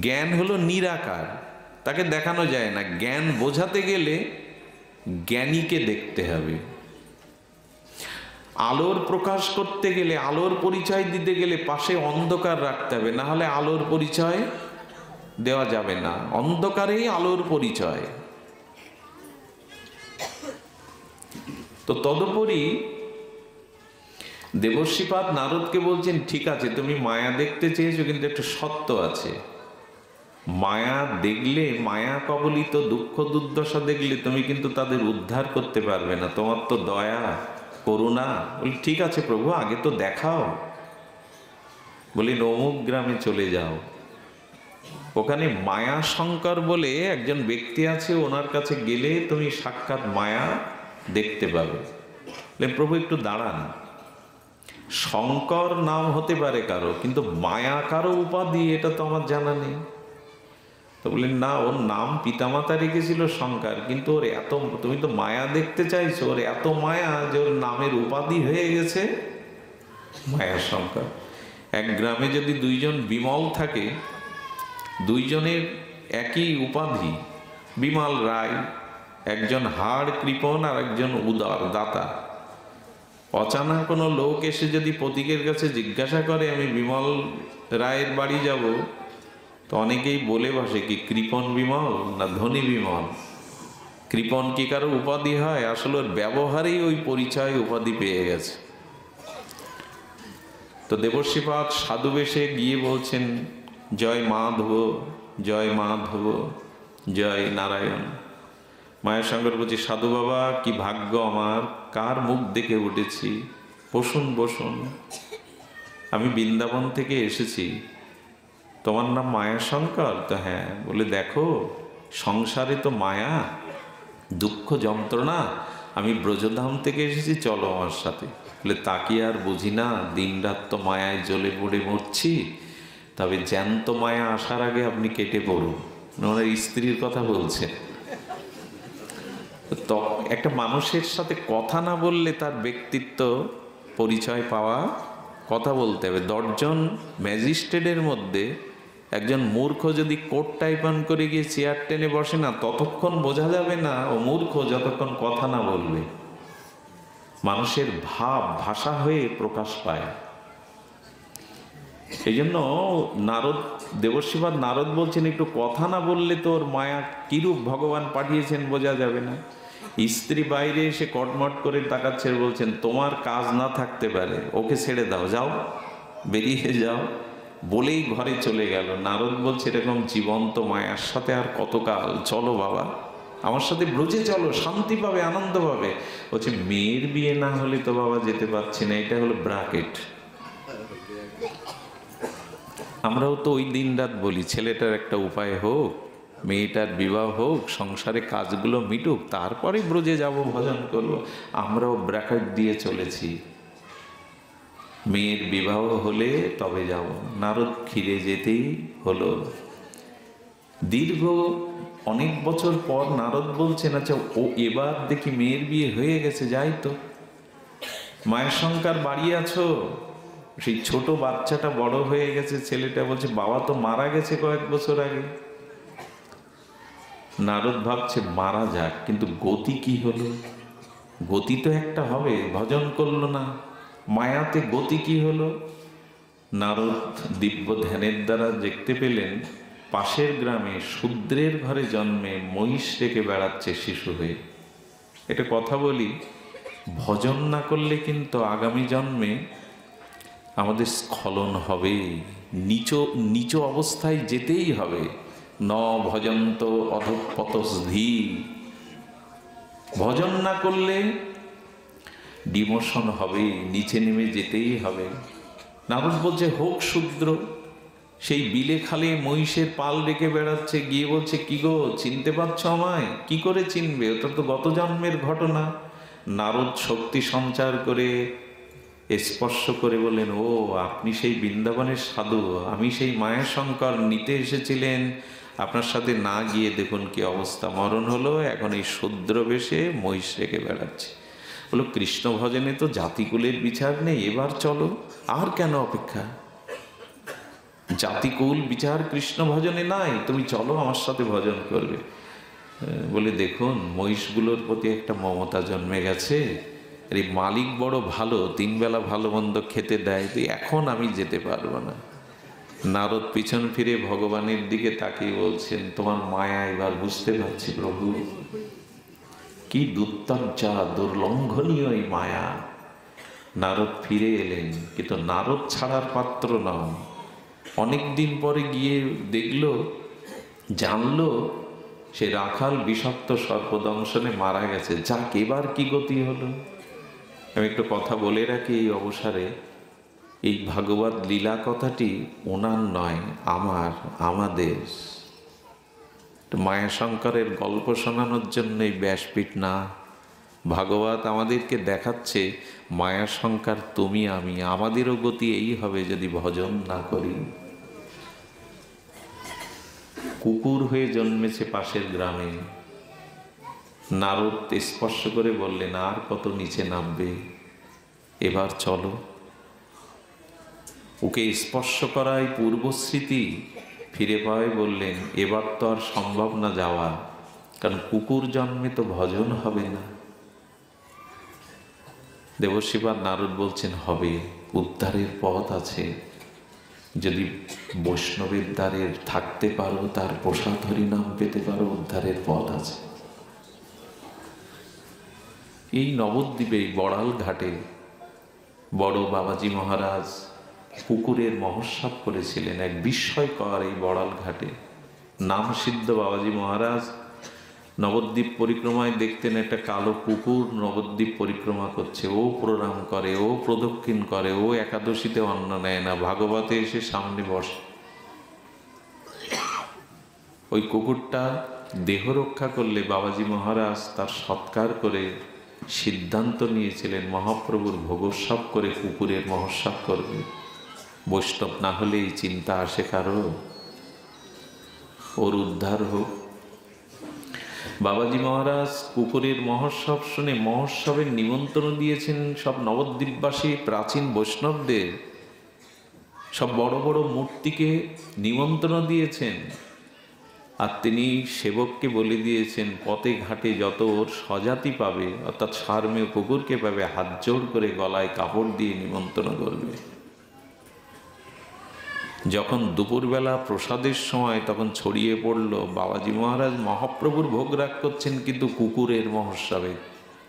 জ্ঞান হলো নিরাকার, তাকে দেখানো যায় না। জ্ঞান বোঝাতে গেলে জ্ঞানীকে দেখতে হবে। আলোর প্রকাশ করতে গেলে, আলোর পরিচয় দিতে গেলে পাশে অন্ধকার রাখতে হবে, না হলে আলোর পরিচয় দেওয়া যাবে না। অন্ধকারেই আলোর পরিচয়। তো তদুপরি দেবশ্রীপাদ নারদকে বলছেন, ঠিক আছে তুমি মায়া দেখতে চেয়েছো, কিন্তু একটা সত্য আছে। মায়া দেখলে, মায়া কবলিত দুঃখ দুর্দশা দেখলে তুমি কিন্তু তাদের উদ্ধার করতে পারবে না, তোমার তো দয়া করুণা। বলি, ঠিক আছে প্রভু, আগে তো দেখাও। বলি, অমুক গ্রামে চলে যাও, ওখানে মায়া শঙ্কর বলে একজন ব্যক্তি আছে, ওনার কাছে গেলে তুমি সাক্ষাৎ মায়া দেখতে পাবে। প্রভু একটু দাঁড়ান, শঙ্কর নাম হতে পারে কারো, কিন্তু মায়া কারো উপাধি এটা তো আমার জানা নেই। তো বললেন, না, ওর নাম পিতামাতা রেখেছিল শঙ্কর, কিন্তু ওর এত, তুমি তো মায়া দেখতে চাইছো, ওর এত মায়া যে ওর নামের উপাধি হয়ে গেছে মায়া শঙ্কর। এক গ্রামে যদি দুইজন বিমল থাকে, দুইজনের একই উপাধি, বিমল রায়, একজন হাড় কৃপণ আর একজন উদার দাতা। অচানা কোনো লোক এসে যদি প্রতীকের কাছে জিজ্ঞাসা করে আমি বিমল রায়ের বাড়ি যাব, তো অনেকেই বলে বসে কি কৃপণ বিমল না ধনী বিমল। কৃপণ কি কারো উপাধি হয়? আসলে ওর ব্যবহারেই ওই পরিচয় উপাধি পেয়ে গেছে। তো দেবশ্রীপাদ সাধু বেশে গিয়ে বলছেন, জয় মাধব, জয় মাধব, জয় নারায়ণ। মায়ের সঙ্গে বলছি, সাধু বাবা কি ভাগ্য আমার, কার মুখ দেখে উঠেছি, বসুন বসুন, আমি বৃন্দাবন থেকে এসেছি, তোমার নাম মায়া শঙ্কর? তো হ্যাঁ। বলে, দেখো সংসারে তো মায়া, দুঃখ যন্ত্রণা, আমি ব্রজধাম থেকে এসেছি, চলো আমার সাথে। বলে, তা কি আর বুঝি না, দিন রাত তো মায়ায় জ্বলে পড়ে মরছি, তবে জ্যান্ত মায়া আসার আগে আপনি কেটে পড়ুন। ওনার স্ত্রীর কথা বলছে। তো একটা মানুষের সাথে কথা না বললে তার ব্যক্তিত্ব পরিচয় পাওয়া, কথা বলতে হবে। 10 জন ম্যাজিস্ট্রেটের মধ্যে একজন মূর্খ যদি কোট টাইপ অন করে গিয়ে চেয়ার টেনে বসে না, ততক্ষণ বোঝা যাবে না ও মূর্খ যতক্ষণ কথা না বলবে। মানুষের ভাব ভাষা হয়ে প্রকাশ পায়। এই জন্য নারদ, দেবশ্রীপাদ নারদ বলছেন, একটু কথা না বললে তোর মায়া কিরূপ ভগবান পাঠিয়েছেন বোঝা যাবে না। স্ত্রী বাইরে এসে কটমট করে তাকাচ্ছে, বলছেন তোমার কাজ না থাকতে পারে, ওকে ছেড়ে দাও, যাও বেরিয়ে যাও, বলেই ঘরে চলে গেল। নারদ বলছে, এরকম জীবন্ত মায়ার সাথে আর কতকাল, চলো বাবা আমার সাথে ব্রজে চলো, শান্তি পাবে, আনন্দ পাবে। বলছে, মেয়ের বিয়ে না হলে তো বাবা যেতে পারছি না, এটা হলো ব্র্যাকেট। আমরাও তো ওই দিন রাত বলি, ছেলেটার একটা উপায় হোক, মেয়েটার বিবাহ হোক, সংসারে কাজগুলো মিটুক, তারপরে ব্রজে যাব, ভজন করব। আমরাও ব্র্যাকেট দিয়ে চলেছি, মেয়ের বিবাহ হলে তবে যাব। নারদ ফিরে যেতেই হলো। দীর্ঘ অনেক বছর পর নারদ বলছেন, আচ্ছা ও এবার দেখি মেয়ের বিয়ে হয়ে গেছে, যাই তো। মায়ের শঙ্কর বাড়ি আছো? সেই ছোট বাচ্চাটা বড় হয়ে গেছে। ছেলেটা বলছে, বাবা তো মারা গেছে কয়েক বছর আগে। নারদ ভাবছে, মারা যাক, কিন্তু গতি কি হলো? গতি তো একটা হবে, ভজন করলো না, মায়াতে গতি কি হলো? নারদ দিব্য ধ্যানের দ্বারা দেখতে পেলেন, পাশের গ্রামে শূদ্রের ঘরে জন্মে মহিষ রেখে বেড়াচ্ছে শিশু হয়ে। এটা কথা বলি, ভজন না করলে কিন্তু আগামী জন্মে আমাদের স্খলন হবে, নিচ অবস্থায় যেতেই হবে। ন ভজন্ত অধঃপতসধি। ভজন না করলে ডিমোশন হবে, নিচে নেমে যেতেই হবে। নারদ বলছে হোক শূদ্র, সেই বিলে খালে মহিষের পাল রেখে বেড়াচ্ছে, গিয়ে বলছে কি গো চিনতে পারছো আমায়? কি করে চিনবে, ওটা তো গত জন্মের ঘটনা। নারদ শক্তি সঞ্চার করে স্পর্শ করে বললেন, ও আপনি সেই বৃন্দাবনের সাধু, আমি সেই মায়াশঙ্কর, নিতে এসেছিলেন, আপনার সাথে না গিয়ে দেখুন কি অবস্থা, মরণ হলো, এখন এই শূদ্র বেশে মহিষ রেখে বেড়াচ্ছে। বলো কৃষ্ণ ভজনে তো জাতিকুলের বিচার নেই, এবার চলো, আর কেন অপেক্ষা? জাতিকুল বিচার কৃষ্ণ ভজনে নাই, তুমি চলো আমার সাথে ভজন করবে। বলে দেখুন মহিষগুলোর প্রতি একটা মমতা জন্মে গেছে, এই মালিক বড় ভালো, 3 বেলা ভালো মন্দ খেতে দেয়, তো এখন আমি যেতে পারবো না। নারদ পিছন ফিরে ভগবানের দিকে তাকিয়ে বলছেন, তোমার মায়া এবার বুঝতে পারছি প্রভু, কি দুর্তর্যা, দুর্লঙ্ঘনীয় এই মায়া। নারদ ফিরে এলেন, কিন্তু নারদ ছাড়ার পাত্র নন। অনেক দিন পরে গিয়ে দেখলো, জানলো সে রাখাল বিষাক্ত সর্পদংশনে মারা গেছে। যাক, এবার কি গতি হলো। আমি একটু কথা বলে রাখি এই অবসরে, এই ভাগবত লীলা কথাটি ওনার নয়, আমাদের। মায়াশঙ্করের গল্প শোনানোর জন্য এই ব্যাসপীঠ না, ভাগবত আমাদেরকে দেখাচ্ছে মায়াশঙ্কর তুমি আমি, আমাদেরও গতি এই হবে যদি ভজন না করি। কুকুর হয়ে জন্মেছে পাশের গ্রামে। নারদ স্পর্শ করে বললেন, আর কত নিচে নামবে, এবার চলো। ওকে স্পর্শ করায় পূর্বস্মৃতি ফিরে পায়, বললেন এবার তো আর সম্ভব না যাওয়া, কারণ কুকুর জন্মে তো ভজন হবে না। দেবশিবার নারদ বলছেন হবে, উদ্ধারের পথ আছে, যদি বৈষ্ণবের দ্বারে থাকতে পারো, তার প্রসাদ হরিনাম পেতে পারো, উদ্ধারের পথ আছে। এই নবদ্বীপে বড়াল ঘাটে বড় বাবাজি মহারাজ কুকুরের মহোৎসব করেছিলেন, এক বিস্ময়কর এই বড়াল ঘাটে। নাম সিদ্ধ বাবাজি মহারাজ নবদ্বীপ পরিক্রমায় দেখতেন একটা কালো কুকুর নবদ্বীপ পরিক্রমা করছে, ও প্রণাম করে, ও প্রদক্ষিণ করে, ও একাদশীতে অন্ন নেয় না, ভাগবতে এসে সামনে বসে। ওই কুকুরটা দেহ রক্ষা করলে বাবাজি মহারাজ তার সৎকার করে সিদ্ধান্ত নিয়েছিলেন মহাপ্রভুর ভোগোৎসব করে কুকুরের মহোৎসব করবে। বৈষ্ণব না হলে এই চিন্তা আসে কারো, ওর উদ্ধার হোক। বাবাজি মহারাজ কুকুরের মহোৎসব শুনে মহোৎসবের নিমন্ত্রণ দিয়েছেন সব নবদ্বীপবাসী প্রাচীন বৈষ্ণবদের, সব বড় বড় মূর্তিকে নিমন্ত্রণ দিয়েছেন। আর তিনি সেবককে বলে দিয়েছেন পথে ঘাটে যত ওর স্বজাতি পাবে, অর্থাৎ সারমেয় কুকুরকে পাবে, হাত জোড় করে গলায় কাপড় দিয়ে নিমন্ত্রণ করবে। যখন দুপুরবেলা প্রসাদের সময় তখন ছড়িয়ে পড়ল বাবাজি মহারাজ মহাপ্রভুর ভোগ রাগ করছেন, কিন্তু কুকুরের মহোৎসবে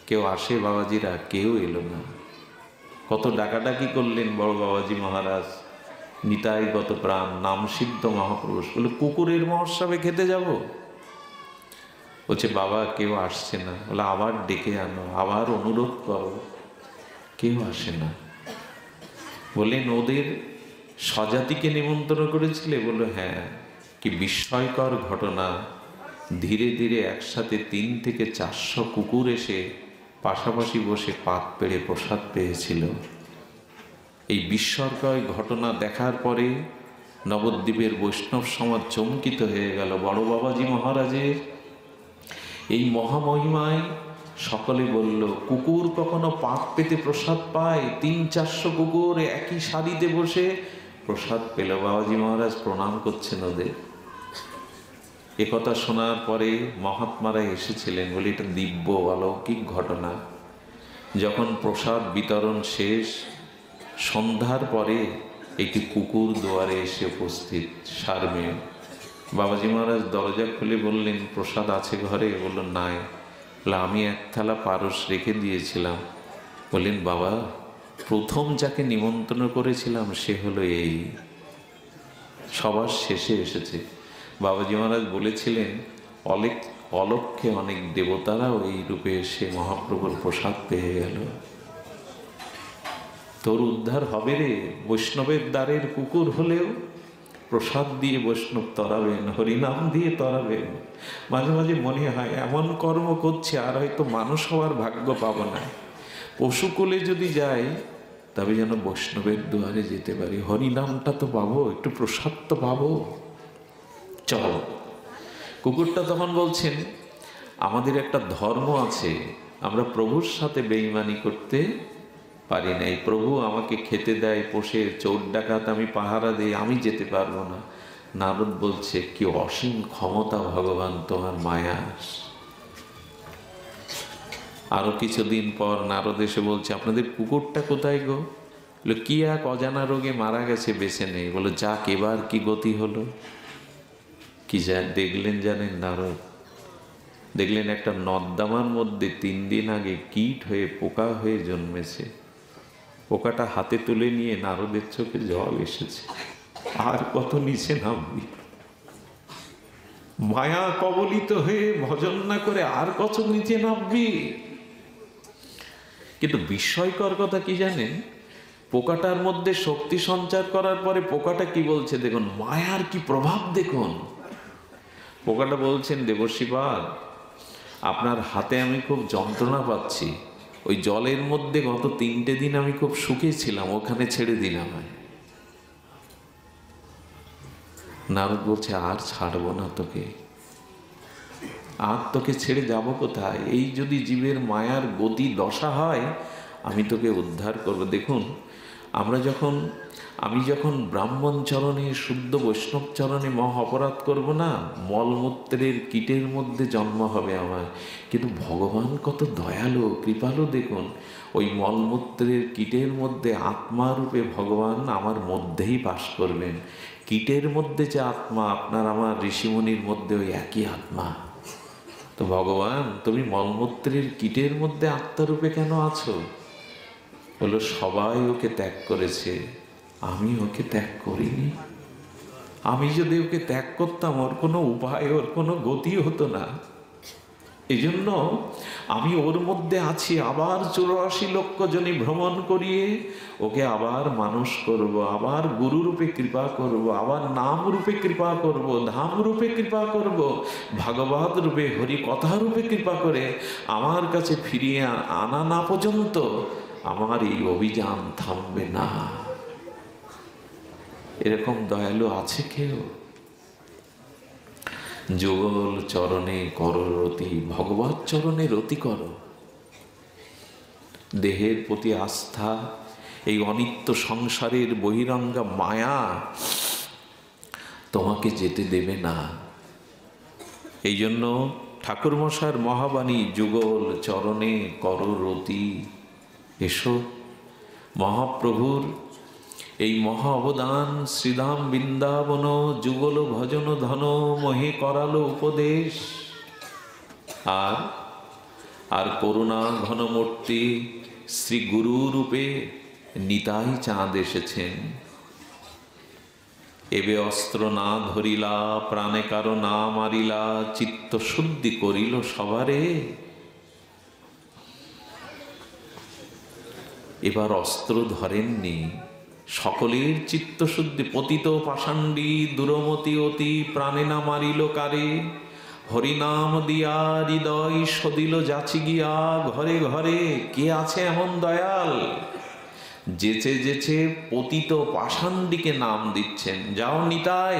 কেউ আসে বাবাজিরা, কেউ এলো না। কত ডাকাডাকি করলেন বড় বাবাজি মহারাজ, নিতাই গত প্রাণ নাম সিদ্ধ মহাপুরুষ, বলে কুকুরের মহোৎসবে খেতে যাব। বলছে বাবা কেউ আসছে না। বলে আবার ডেকে আনো, আবার অনুরোধ করো, কেউ আসে না। বললেন ওদের স্বজাতিকে নিমন্ত্রণ করেছিলে? বললো হ্যাঁ। কি বিস্ময়কর ঘটনা, ধীরে ধীরে একসাথে 3 থেকে 400 কুকুর এসে পাশাপাশি বসে পাত পেড়ে প্রসাদ পেয়েছিল। এই বিস্ময়কর ঘটনা দেখার পরে নবদ্বীপের বৈষ্ণব সমাজ চমকিত হয়ে গেল বড় বাবাজি মহারাজের এই মহামহিমায়। সকলে বলল কুকুর কখনো পাত পেতে প্রসাদ পায়? 300-400 কুকুর একই সারিতে বসে প্রসাদ পেল। বাবাজি মহারাজ প্রণাম করছেন ওদের। একথা শোনার পরে মহাত্মারা এসেছিলেন, বলে এটা দিব্য অলৌকিক ঘটনা। যখন প্রসাদ বিতরণ শেষ, সন্ধ্যার পরে একটি কুকুর দুয়ারে এসে উপস্থিত, সারমেয়। বাবাজি মহারাজ দরজা খুলে বললেন প্রসাদ আছে ঘরে? বলল নাই। বলে আমি 1 থালা পারস রেখে দিয়েছিলাম। বললেন বাবা প্রথম যাকে নিমন্ত্রণ করেছিলাম সে হলো এই, সবার শেষে এসেছে। বাবাজি মহারাজ বলেছিলেন অলক্ষ্যে অনেক দেবতারাও এই রূপে এসে মহাপ্রভুর প্রসাদ পেয়ে গেল। তোর উদ্ধার হবে রে। বৈষ্ণবের দ্বারের কুকুর হলেও প্রসাদ দিয়ে বৈষ্ণব তরাবেন, হরিনাম দিয়ে তরাবেন। মাঝে মাঝে মনে হয় এমন কর্ম করছে আর হয়তো মানুষ হওয়ার ভাগ্য পাবো না। পশুকুলে যদি যাই তবে যেন বৈষ্ণবের দুয়ারে যেতে পারি, হরিনামটা তো পাবো, একটু প্রসাদ তো পাবো। চল। কুকুরটা তখন বলছেন, আমাদের একটা ধর্ম আছে, আমরা প্রভুর সাথে বেঈমানি করতে পারি না। এই প্রভু আমাকে খেতে দেয়, পোষে, চোর ডাকাত আমি পাহারা দিই, আমি যেতে পারবো না। নারদ বলছে, কি অসীম ক্ষমতা ভগবান তোমার মায়ার। আরো কিছুদিন পর নারদ এসে বলছে, আপনাদের কুকুরটা কোথায় গো? বলে, কি এক অজানা রোগে মারা গেছে, বেঁচে নেই। বলো, যাক, এবার কি গতি হলো? কি দেখলেন জানেন নারদ? দেখলেন একটা নর্দমার মধ্যে 3 দিন আগে কীট হয়ে, পোকা হয়ে জন্মেছে। পোকাটা হাতে তুলে নিয়ে নারদের চোখে জল এসেছে। আর কত নিচে নামবি? মায়া কবলিত হয়ে ভজন না করে আর কত নিচে নামবি? কিন্তু বিস্ময়কর কথা কি জানেন? পোকাটার মধ্যে শক্তি সঞ্চার করার পরে পোকাটা কি বলছে দেখুন, মায়ার কি প্রভাব দেখুন। পোকাটা বলছেন, দেবর্ষিপাদ, আপনার হাতে আমি খুব যন্ত্রণা পাচ্ছি। ওই জলের মধ্যে গত 3টে দিন আমি খুব সুখে ছিলাম, ওখানে ছেড়ে দিলাম। নারদ বলছে, আর ছাড়বো না তোকে, আর তোকে ছেড়ে যাব কোথায়? এই যদি জীবের মায়ার গতি দশা হয়, আমি তোকে উদ্ধার করব। দেখুন, আমি যখন ব্রাহ্মণ চরণে, শুদ্ধ বৈষ্ণব চরণে মহা অপরাধ করব না, মলমূত্রের কীটের মধ্যে জন্ম হবে আমার। কিন্তু ভগবান কত দয়ালু, কৃপালু দেখুন। ওই মলমূত্রের কীটের মধ্যে আত্মারূপে ভগবান আমার মধ্যেই বাস করবেন। কীটের মধ্যে যে আত্মা, আপনার আমার ঋষিমুনির মধ্যে ওই একই আত্মা। তো ভগবান, তুমি মলমূত্রের কীটের মধ্যে আত্মারূপে কেন আছো? বলল, সবাই ওকে ত্যাগ করেছে, আমি ওকে ত্যাগ করিনি। আমি যদি ওকে ত্যাগ করতাম, ওর কোনো উপায়, ওর কোনো গতি হতো না। এই জন্য আমি ওর মধ্যে আছি, আবার 84 লক্ষ জনী ভ্রমণ করিয়ে ওকে আবার মানুষ করব, আবার গুরুরূপে কৃপা করব, আবার নাম রূপে কৃপা করব, ধাম রূপে কৃপা করব, ভাগবত রূপে, হরি কথা রূপে কৃপা করে আমার কাছে ফিরিয়ে আনা না পর্যন্ত আমার এই অভিযান থামবে না। এরকম দয়ালু আছে কেউ? যুগল চরণে করো রতি, ভগবত চরণে রতি করো। দেহের প্রতি আস্থা, এই অনিত্য সংসারের বহিরঙ্গা মায়া তোমাকে যেতে দেবে না। এই জন্য ঠাকুরমশার মহাবাণী, যুগল চরণে করো রতি। এসো, মহাপ্রভুর এই মহা অবদান, শ্রীধাম বৃন্দাবন যুগল ভজন ধন মহে করালো উপদেশ। আর করুণা ঘনমূর্তি শ্রী গুরু রূপে নিতাই চাঁদ এসেছেন। এবে অস্ত্র না ধরিলা, প্রাণে কারো না মারিলা, চিত্ত শুদ্ধি করিল সবারে। এবার অস্ত্র ধরেননি, সকলের চিত্তশুদ্ধি। পতিত পাষাণ্ডী দুরমতি অতি, প্রাণে না মারিল কারে। হরিনাম দিয়া হৃদয় সদিল যাচি গিয়া, ঘরে ঘরে কে আছে এমন দয়াল? যেচে যেচে পতিত পাষাণ্ডীকে নাম দিচ্ছেন, যাও নিতাই,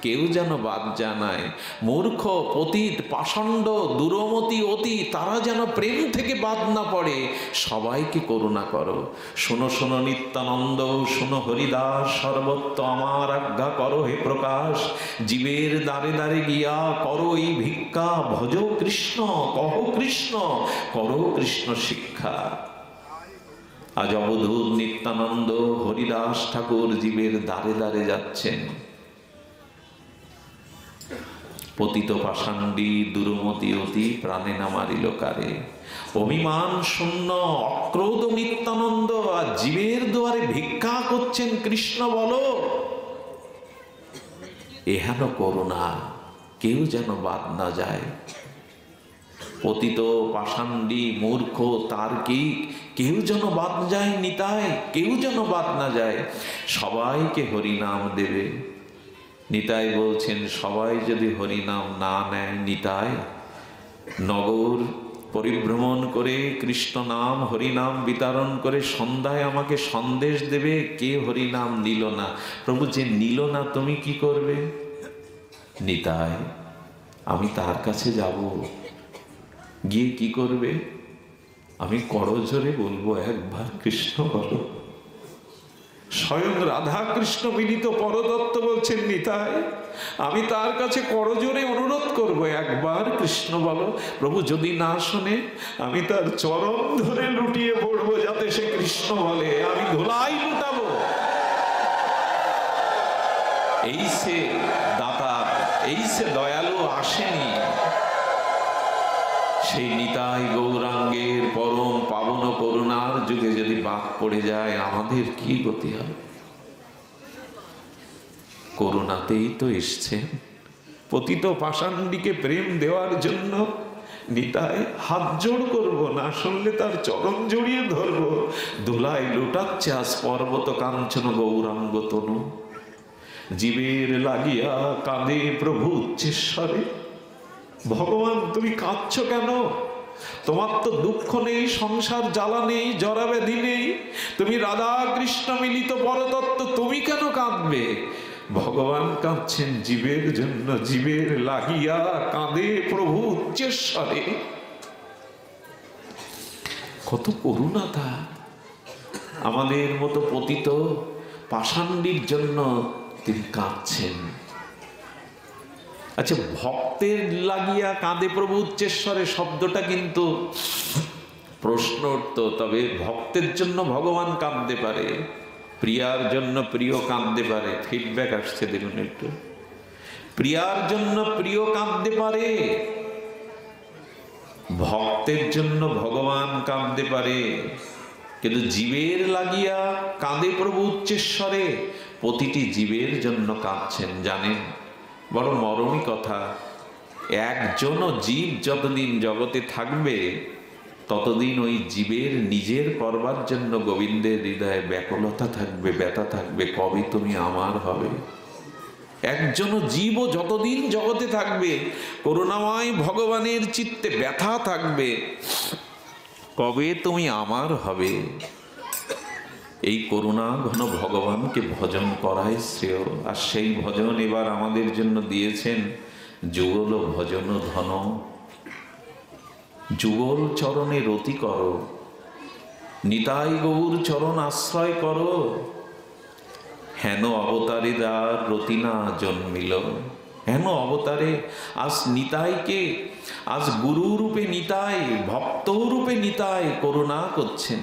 কেউ যেন বাদ জানায়। মূর্খ, পতিত, পাষণ্ড, দুরমতি অতি, তারা যেন প্রেম থেকে বাদ না পড়ে। সবাইকে করুণা করো। শোনো শোনো নিত্যানন্দ, শোনো হরিদাস, সর্বত্র আমার আজ্ঞা করো হে প্রকাশ। জীবের দ্বারে দ্বারে গিয়া করো এই ভিক্ষা, ভজ কৃষ্ণ, কহ কৃষ্ণ, করো কৃষ্ণ শিক্ষা। আজ অবধূত নিত্যানন্দ হরিদাস ঠাকুর জীবের দ্বারে দ্বারে যাচ্ছেন। পতিত পাষাণ্ডী দুরমতি অতি, প্রাণে না মারিল কারে। অভিমান শূন্য অক্রোধ নিত্যানন্দ আর জীবের দুয়ারে ভিক্ষা করছেন। কৃষ্ণ বলো, এহেন করুণা, কেউ যেন বাদ না যায়। পতিত পাষাণ্ডী মূর্খ তার্কিক কেউ যেন বাদ যায় নিতাই, কেউ যেন বাদ না যায়, সবাইকে হরিনাম দেবে। নিতাই বলছেন সবাই যদি হরিনাম না নেয়, নিতাই নগর পরিভ্রমণ করে কৃষ্ণ নাম হরিনাম বিতরণ করে সন্ধ্যায় আমাকে সন্দেশ দেবে কে হরিনাম নিল না। প্রভু যে নিল না তুমি কি করবে? নিতাই আমি তার কাছে যাব, গিয়ে কি করবে? আমি করজোরে বলবো একবার কৃষ্ণ বলো। স্বয়ং রাধা কৃষ্ণ মিলিত পরদত্ত বলছেন নিতাই আমি তার কাছে করজোরে অনুরোধ করব একবার কৃষ্ণ বলো। প্রভু যদি না শোনে আমি তার চরণ ধরে লুটিয়ে পড়বো যাতে সে কৃষ্ণ বলে, আমি ধুলাই লুটাবো। এই সে দাতা, এই সে দয়ালু আসেনি। সেই নিতাই গৌরাঙ্গের পরম পাবন করুণার যুগে যদি বাদ পড়ে যায় আমাদের কি গতি হবে? করুণাতেই তো এসছেন পতিত পাষাণ্ডীকে প্রেম দেওয়ার জন্য। নিতাই হাত জোড় করবো, না শুনলে তার চরণ জড়িয়ে ধরবো। ধুলাই লুটাচ্ছে আজ পর্বত কাঞ্চন গৌরাঙ্গ তনু, জীবের লাগিয়া কাঁদে প্রভু উচ্চেশ্বরে। ভগবান তুমি কাঁদছো কেন? তোমার তো দুঃখ নেই, সংসার জ্বালা নেই, জরাব্যাধি নেই, তুমি রাধা কৃষ্ণ মিলিত পরতত্ত্ব, তুমি কেন কাঁদবে? ভগবান কাঁদছেন জীবের জন্য, জীবের লাগিয়া কাঁদে প্রভু উচ্চেশ্বরে। কত করুণা তা! আমাদের মতো পতিত পাষাণ্ডীর জন্য তিনি কাঁদছেন। আচ্ছা, ভক্তের লাগিয়া কাঁদে প্রভু উচ্চেশ্বরে শব্দটা কিন্তু প্রশ্ন উঠত। তবে ভক্তের জন্য ভগবান কাঁদতে পারে, প্রিয়ার জন্য প্রিয় কাঁদতে পারে। ফিডব্যাক আসছে দেখুন একটু। প্রিয়ার জন্য প্রিয় কাঁদতে পারে, ভক্তের জন্য ভগবান কাঁদতে পারে, কিন্তু জীবের লাগিয়া কাঁদে প্রভু উচ্চেশ্বরে। প্রতিটি জীবের জন্য কাঁদছেন। জানেন, বড় মরমী কথা, একজনও জীব যতদিন জগতে থাকবে ততদিন ওই জীবের নিজের করবার জন্য গোবিন্দের হৃদয়ে ব্যাকুলতা থাকবে, ব্যথা থাকবে, কবে তুমি আমার হবে। একজনও জীবও যতদিন জগতে থাকবে করুণাময় ভগবানের চিত্তে ব্যথা থাকবে, কবে তুমি আমার হবে। এই করুণা ঘন ভগবানকে ভজন করায় শ্রেয়। আর সেই ভজন এবার আমাদের জন্য দিয়েছেন যুগল ভজন ধন। যুগল চরণে রতি করো, নিতাই গৌর চরণ আশ্রয় করো। হেন অবতারে দ্বার রতিনা জন্মিল। হেন অবতারে আজ নিতাইকে, আজ গুরু রূপে নিতাই, ভক্ত রূপে নিতাই করুণা করছেন।